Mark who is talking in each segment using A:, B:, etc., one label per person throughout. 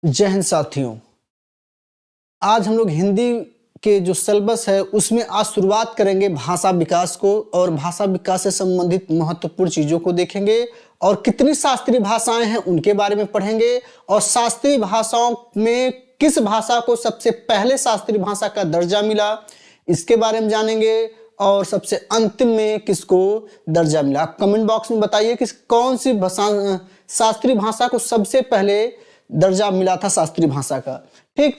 A: जय हिंद साथियों। आज हम लोग हिंदी के जो सिलेबस है उसमें आज शुरुआत करेंगे भाषा विकास को, और भाषा विकास से संबंधित महत्वपूर्ण चीजों को देखेंगे और कितनी शास्त्रीय भाषाएं हैं उनके बारे में पढ़ेंगे, और शास्त्रीय भाषाओं में किस भाषा को सबसे पहले शास्त्रीय भाषा का दर्जा मिला इसके बारे में जानेंगे, और सबसे अंतिम में किसको दर्जा मिला। आप कमेंट बॉक्स में बताइए कि कौन सी शास्त्रीय भाषा को सबसे पहले दर्जा मिला था शास्त्रीय भाषा का। ठीक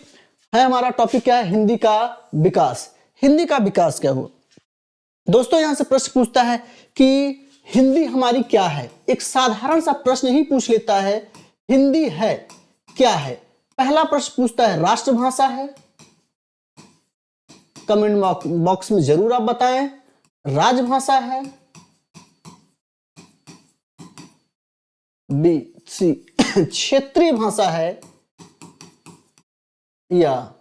A: है, हमारा टॉपिक क्या है? हिंदी का विकास। हिंदी का विकास क्या हुआ दोस्तों? यहां से प्रश्न पूछता है कि हिंदी हमारी क्या है। एक साधारण सा प्रश्न ही पूछ लेता है, हिंदी है क्या है। पहला प्रश्न पूछता है राष्ट्रभाषा है, कमेंट बॉक्स में जरूर आप बताएं। राजभाषा है, बी सी क्षेत्रीय भाषा है, या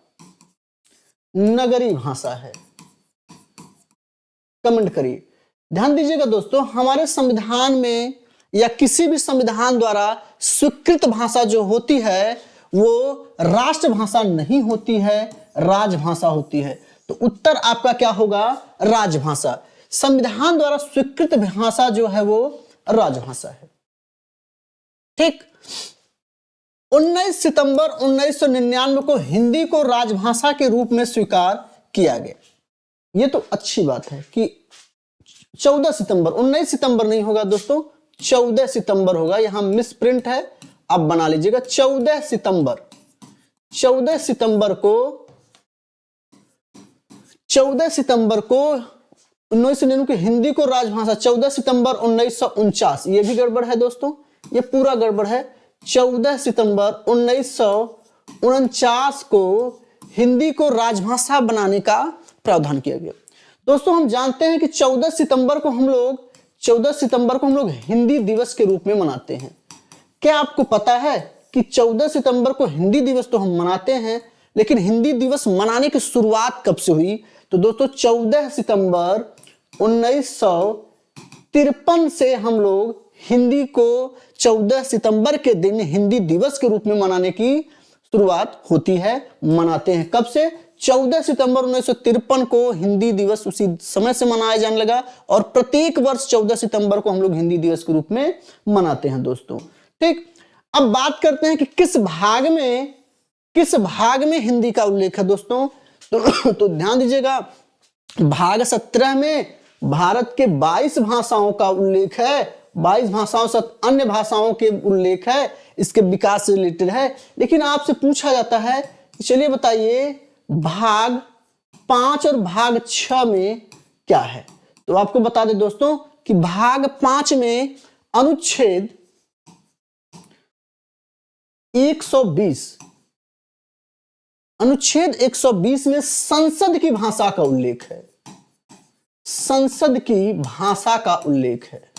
A: नगरीय भाषा है। कमेंट करिए। ध्यान दीजिएगा दोस्तों, हमारे संविधान में या किसी भी संविधान द्वारा स्वीकृत भाषा जो होती है वो राष्ट्रभाषा नहीं होती है, राजभाषा होती है। तो उत्तर आपका क्या होगा? राजभाषा। संविधान द्वारा स्वीकृत भाषा जो है वो राजभाषा है। ठीक, 19 सितंबर 1999 को हिंदी को राजभाषा के रूप में स्वीकार किया गया। ये तो अच्छी बात है कि 14 सितंबर, 19 सितंबर नहीं होगा दोस्तों, 14 सितंबर होगा। यहां मिस प्रिंट है, आप बना लीजिएगा। 14 सितंबर, 14 सितंबर को 1999 की हिंदी को राजभाषा 14 सितंबर 1949। ये भी गड़बड़ है दोस्तों, ये पूरा गड़बड़ है। 14 सितंबर 1949 को हिंदी को राजभाषा बनाने का प्रावधान किया गया। दोस्तों हम जानते हैं कि 14 सितंबर को हम लोग हिंदी दिवस के रूप में मनाते हैं। क्या आपको पता है कि 14 सितंबर को हिंदी दिवस तो हम मनाते हैं, लेकिन हिंदी दिवस मनाने की शुरुआत कब से हुई? तो दोस्तों 14 सितंबर 1953 से हम लोग हिंदी को 14 सितंबर के दिन हिंदी दिवस के रूप में मनाने की शुरुआत होती है, मनाते हैं। कब से? 14 सितंबर 1953 को हिंदी दिवस उसी समय से मनाया जाने लगा, और प्रत्येक वर्ष 14 सितंबर को हम लोग हिंदी दिवस के रूप में मनाते हैं दोस्तों। ठीक, अब बात करते हैं कि किस भाग में हिंदी का उल्लेख है दोस्तों। तो ध्यान दीजिएगा, भाग 17 में भारत के 22 भाषाओं का उल्लेख है। 22 भाषाओं से अन्य भाषाओं के उल्लेख है, इसके विकास से रिलेटेड है। लेकिन आपसे पूछा जाता है, चलिए बताइए भाग 5 और भाग 6 में क्या है। तो आपको बता दें दोस्तों कि भाग 5 में अनुच्छेद 120 में संसद की भाषा का उल्लेख है। संसद की भाषा का उल्लेख है।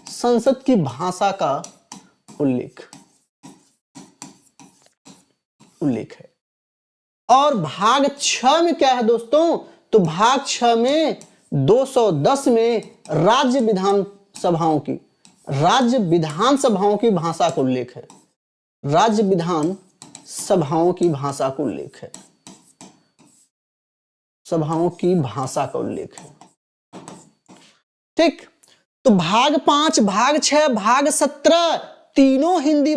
A: संसद की भाषा का उल्लेख है। और भाग 6 में क्या है दोस्तों? तो भाग 6 में 210 में राज्य विधानसभाओं की भाषा का उल्लेख है। राज्य विधानसभाओं की भाषा का उल्लेख है। सभाओं की भाषा का उल्लेख है। ठीक, तो भाग 5, भाग 6, भाग 17 तीनों हिंदी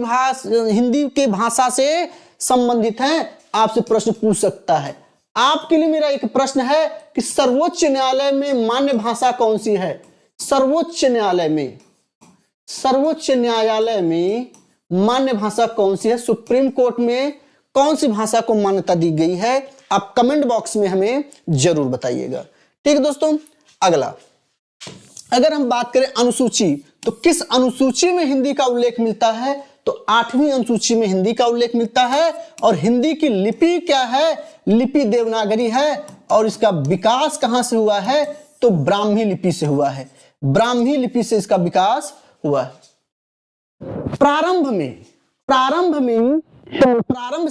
A: के भाषा से संबंधित हैं। आपसे प्रश्न पूछ सकता है। आपके लिए मेरा एक प्रश्न है कि सर्वोच्च न्यायालय में मान्य भाषा कौन सी है? सर्वोच्च न्यायालय में मान्य भाषा कौन सी है? सुप्रीम कोर्ट में कौन सी भाषा को मान्यता दी गई है? आप कमेंट बॉक्स में हमें जरूर बताइएगा। ठीक है दोस्तों, अगला अगर हम बात करें अनुसूची, तो किस अनुसूची में हिंदी का उल्लेख मिलता है? तो 8वीं अनुसूची में हिंदी का उल्लेख मिलता है। और हिंदी की लिपि क्या है? लिपि देवनागरी है। और इसका विकास कहां से हुआ है? तो ब्राह्मी लिपि से हुआ है। ब्राह्मी लिपि से इसका विकास हुआ है। प्रारंभ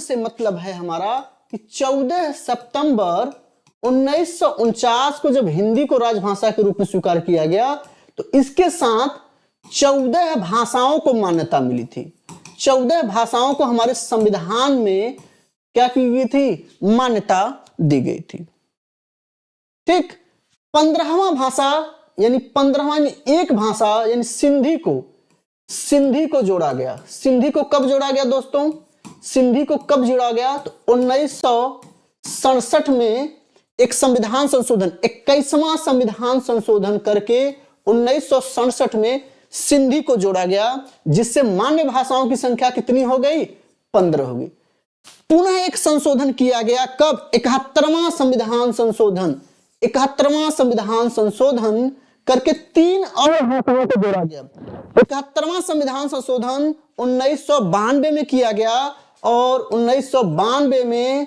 A: से मतलब है हमारा कि 14 सितंबर 1949 को जब हिंदी को राजभाषा के रूप में स्वीकार किया गया, तो इसके साथ 14 भाषाओं को मान्यता मिली थी। 14 भाषाओं को हमारे संविधान में क्या की गई थी, मान्यता दी गई थी। ठीक, 15वां भाषा यानी 15वां एक भाषा यानी सिंधी को जोड़ा गया। सिंधी को कब जोड़ा गया दोस्तों, सिंधी को कब जोड़ा गया, तो 1967 में एक संविधान संशोधन, 21वां संविधान संशोधन करके 1967 में सिंधी को जोड़ा गया, जिससे मान्य भाषाओं की संख्या कितनी हो गई, 15 हो गई। पुनः एक संशोधन किया गया, कब, 71वां संविधान संशोधन, 71वां संविधान संशोधन करके 3 और भाषाओं को जोड़ा गया। 71वां संविधान संशोधन 1992 में किया गया और 1992 में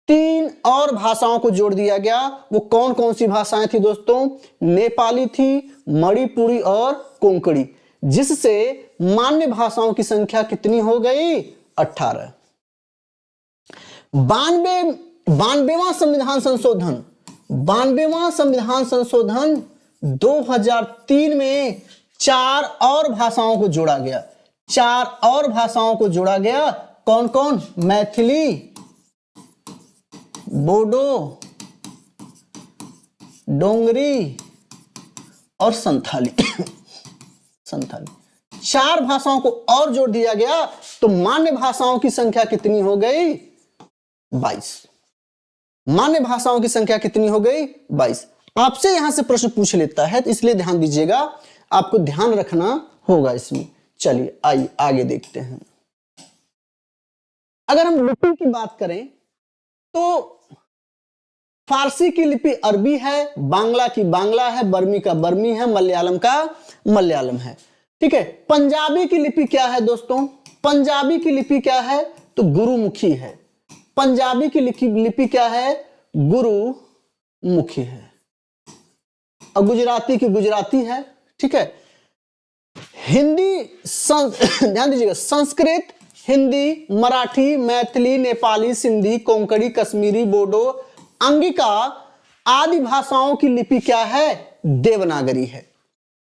A: 3 और भाषाओं को जोड़ दिया गया। वो कौन कौन सी भाषाएं थी दोस्तों, नेपाली थी, मणिपुरी और कोंकणी, जिससे मान्य भाषाओं की संख्या कितनी हो गई, 18। 92वां संविधान संशोधन, 92वां संविधान संशोधन 2003 में 4 और भाषाओं को जोड़ा गया। 4 और भाषाओं को जोड़ा गया, कौन कौन, मैथिली, बोडो, डोंगरी और संथाली। संथाली 4 भाषाओं को और जोड़ दिया गया, तो मान्य भाषाओं की संख्या कितनी हो गई, 22। मान्य भाषाओं की संख्या कितनी हो गई, 22। आपसे यहां से प्रश्न पूछ लेता है, तो इसलिए ध्यान दीजिएगा, आपको ध्यान रखना होगा इसमें। चलिए आइए आगे देखते हैं। अगर हम लिपि की बात करें तो फारसी की लिपि अरबी है, बांग्ला की बांग्ला है, बर्मी का बर्मी है, मलयालम का मलयालम है। ठीक है, पंजाबी की लिपि क्या है दोस्तों, पंजाबी की लिपि क्या है, तो गुरुमुखी है। पंजाबी की लिपि क्या है, गुरुमुखी है। और गुजराती की गुजराती है। ठीक है, हिंदी ध्यान दीजिएगा, संस्कृत, हिंदी, मराठी, मैथिली, नेपाली, सिंधी, कोंकणी, कश्मीरी, बोडो, अंगिका आदि भाषाओं की लिपि क्या है, देवनागरी है।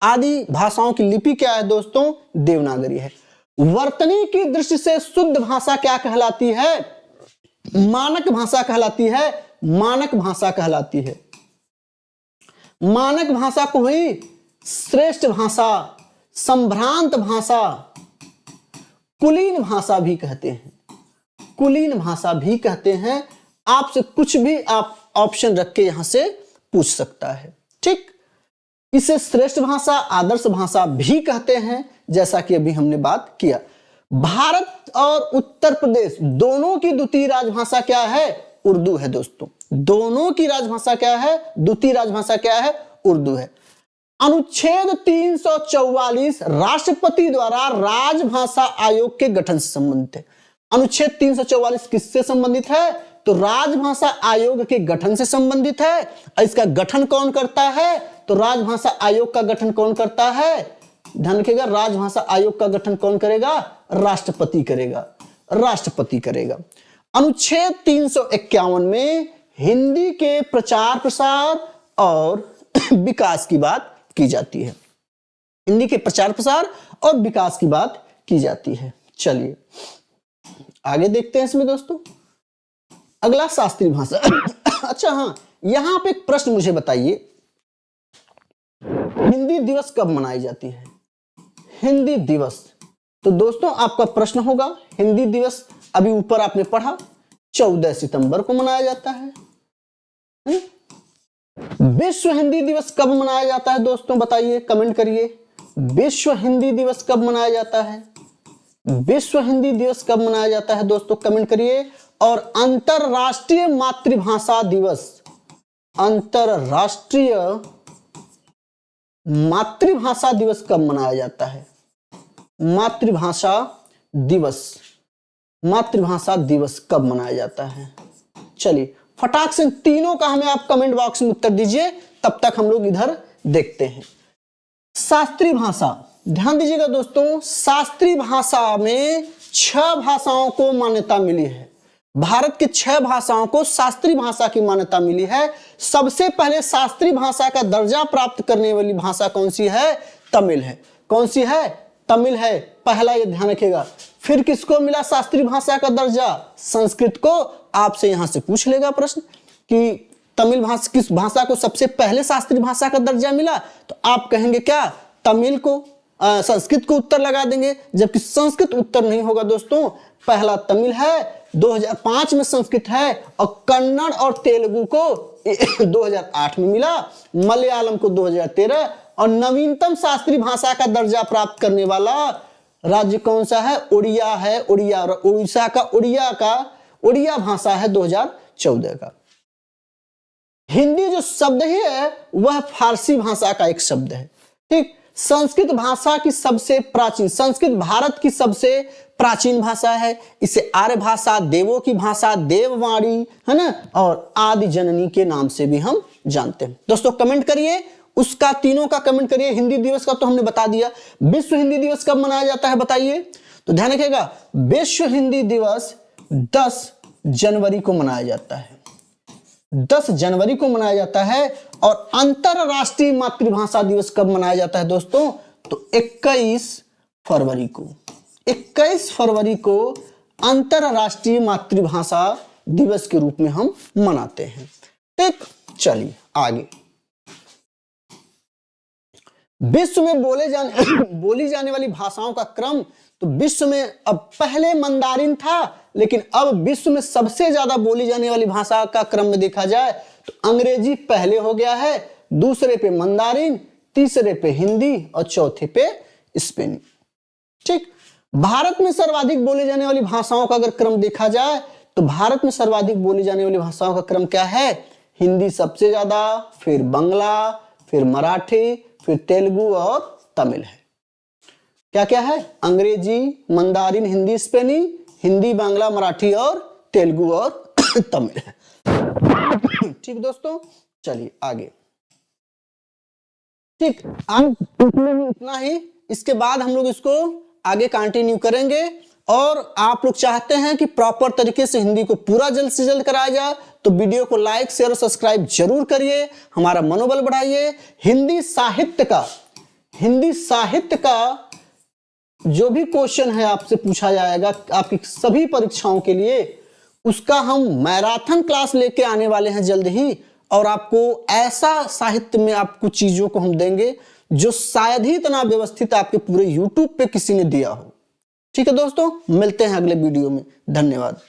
A: आदि भाषाओं की लिपि क्या है दोस्तों, देवनागरी है। वर्तनी की दृष्टि से शुद्ध भाषा क्या कहलाती है, मानक भाषा कहलाती है। मानक भाषा कहलाती है। मानक भाषा को ही श्रेष्ठ भाषा, संभ्रांत भाषा, कुलीन भाषा भी कहते हैं। कुलीन भाषा भी कहते हैं। आपसे कुछ भी आप ऑप्शन रख के यहां से पूछ सकता है। ठीक, इसे श्रेष्ठ भाषा, आदर्श भाषा भी कहते हैं, जैसा कि अभी हमने बात किया। भारत और उत्तर प्रदेश दोनों की द्वितीय राजभाषा क्या है, उर्दू है दोस्तों। दोनों की राजभाषा क्या है, द्वितीय राजभाषा क्या है, उर्दू है। अनुच्छेद 344 राष्ट्रपति द्वारा राजभाषा आयोग के गठन से संबंधित है। अनुच्छेद 344 किससे संबंधित है, तो राजभाषा आयोग के गठन से संबंधित है। इसका गठन कौन करता है, तो राजभाषा आयोग का गठन कौन करता है, ध्यान रखिएगा, राजभाषा आयोग का गठन कौन करेगा, राष्ट्रपति करेगा। राष्ट्रपति करेगा। अनुच्छेद 351 में हिंदी के प्रचार प्रसार और विकास की बात की जाती है। हिंदी के प्रचार प्रसार और विकास की बात की जाती है। चलिए आगे देखते हैं इसमें दोस्तों। अगला शास्त्रीय भाषा। अच्छा हाँ, यहां पे एक प्रश्न मुझे बताइए, हिंदी दिवस कब मनाई जाती है, हिंदी दिवस। तो दोस्तों आपका प्रश्न होगा, हिंदी दिवस अभी ऊपर आपने पढ़ा 14 सितंबर को मनाया जाता है। विश्व हिंदी दिवस कब मनाया जाता है दोस्तों, बताइए, कमेंट करिए। विश्व हिंदी दिवस कब मनाया जाता है, विश्व हिंदी दिवस कब मनाया जाता है दोस्तों, कमेंट करिए। और अंतरराष्ट्रीय मातृभाषा दिवस, अंतरराष्ट्रीय मातृभाषा दिवस कब मनाया जाता है, मातृभाषा दिवस, मातृभाषा दिवस कब मनाया जाता है। चलिए फटाक से तीनों का हमें आप कमेंट बॉक्स में उत्तर दीजिए, तब तक हम लोग इधर देखते हैं। शास्त्रीय भाषा, ध्यान दीजिएगा दोस्तों, शास्त्रीय भाषा में 6 भाषाओं को मान्यता मिली है। भारत के 6 भाषाओं को शास्त्रीय भाषा की मान्यता मिली है। सबसे पहले शास्त्रीय भाषा का दर्जा प्राप्त करने वाली भाषा कौन सी है, तमिल है। कौन सी है, तमिल है, पहला ये ध्यान रखिएगा। फिर किसको मिला शास्त्रीय भाषा का दर्जा? संस्कृत को। आपसे यहां से पूछ लेगा प्रश्न कि तमिल भाषा किस भाषा को सबसे पहले शास्त्रीय भाषा का दर्जा मिला, तो आप कहेंगे क्या? तमिल को, संस्कृत को उत्तर लगा देंगे, जबकि संस्कृत उत्तर नहीं होगा दोस्तों। पहला तमिल है, 2005 में संस्कृत है, और कन्नड़ और तेलुगु को 2008 में मिला, मलयालम को 2013, और नवीनतम शास्त्रीय भाषा का दर्जा प्राप्त करने वाला राज्य कौन सा है? उड़िया है। उड़िया, उड़ीसा का उड़िया भाषा है 2014 का। हिंदी जो शब्द ही है वह फारसी भाषा का एक शब्द है, ठीक। संस्कृत भाषा की सबसे प्राचीन, संस्कृत भारत की सबसे प्राचीन भाषा है। इसे आर्य भाषा, देवों की भाषा, देववाणी, है ना, और आदि जननी के नाम से भी हम जानते हैं। दोस्तों कमेंट करिए, उसका तीनों का कमेंट करिए। हिंदी दिवस का तो हमने बता दिया। विश्व हिंदी दिवस कब मनाया जाता है बताइए? तो ध्यान रखिएगा, विश्व हिंदी दिवस 10 जनवरी को मनाया जाता है। 10 जनवरी को मनाया जाता है। और अंतरराष्ट्रीय मातृभाषा दिवस कब मनाया जाता है दोस्तों? तो 21 फरवरी को। 21 फरवरी को अंतरराष्ट्रीय मातृभाषा दिवस के रूप में हम मनाते हैं, ठीक। चलिए आगे। विश्व में बोली जाने वाली भाषाओं का क्रम, तो विश्व में अब पहले मंदारिन था, लेकिन अब विश्व में सबसे ज्यादा बोली जाने वाली भाषा का क्रम में देखा जाए तो अंग्रेजी पहले हो गया है, दूसरे पे मंदारिन, तीसरे पे हिंदी और चौथे पे स्पेनी, ठीक। भारत में सर्वाधिक बोली जाने वाली भाषाओं का अगर क्रम देखा जाए तो भारत में सर्वाधिक बोली जाने वाली भाषाओं का क्रम क्या है? हिंदी सबसे ज्यादा, फिर बांग्ला, फिर मराठी, फिर तेलुगु और तमिल है। क्या क्या है? अंग्रेजी, मंदारिन, हिंदी, स्पेनी, हिंदी, बांग्ला, मराठी और तेलुगु और तमिल है, ठीक दोस्तों। चलिए आगे, ठीक। हम इतना ही, इसके बाद हम लोग इसको आगे कंटिन्यू करेंगे। और आप लोग चाहते हैं कि प्रॉपर तरीके से हिंदी को पूरा जल्द से जल्द कराया जाए, तो वीडियो को लाइक, शेयर और सब्सक्राइब जरूर करिए, हमारा मनोबल बढ़ाइए। हिंदी साहित्य का जो भी क्वेश्चन है आपसे पूछा जाएगा आपकी सभी परीक्षाओं के लिए, उसका हम मैराथन क्लास लेके आने वाले हैं जल्द ही। और आपको ऐसा साहित्य में आपको चीजों को हम देंगे जो शायद ही इतना व्यवस्थित आपके पूरे YouTube पे किसी ने दिया हो, ठीक है दोस्तों। मिलते हैं अगले वीडियो में, धन्यवाद।